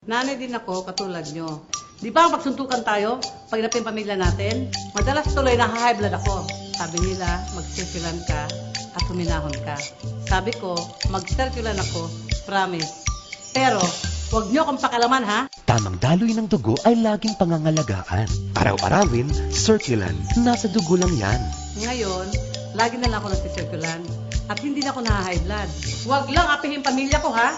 Nanay din ako, katulad nyo. Di ba magsuntukan tayo pag napin pamilya natin? Madalas tuloy na high blood ako. Sabi nila, mag-circulan ka at huminahon ka. Sabi ko, mag-circulan ako, promise. Pero, huwag nyo akong pakalaman ha. Tamang daloy ng dugo ay laging pangangalagaan. Araw-arawin, Circulan. Nasa dugo lang yan. Ngayon, lagi na lang ako nag-circulan at hindi na ako na-high blood. Huwag lang apihin pamilya ko ha.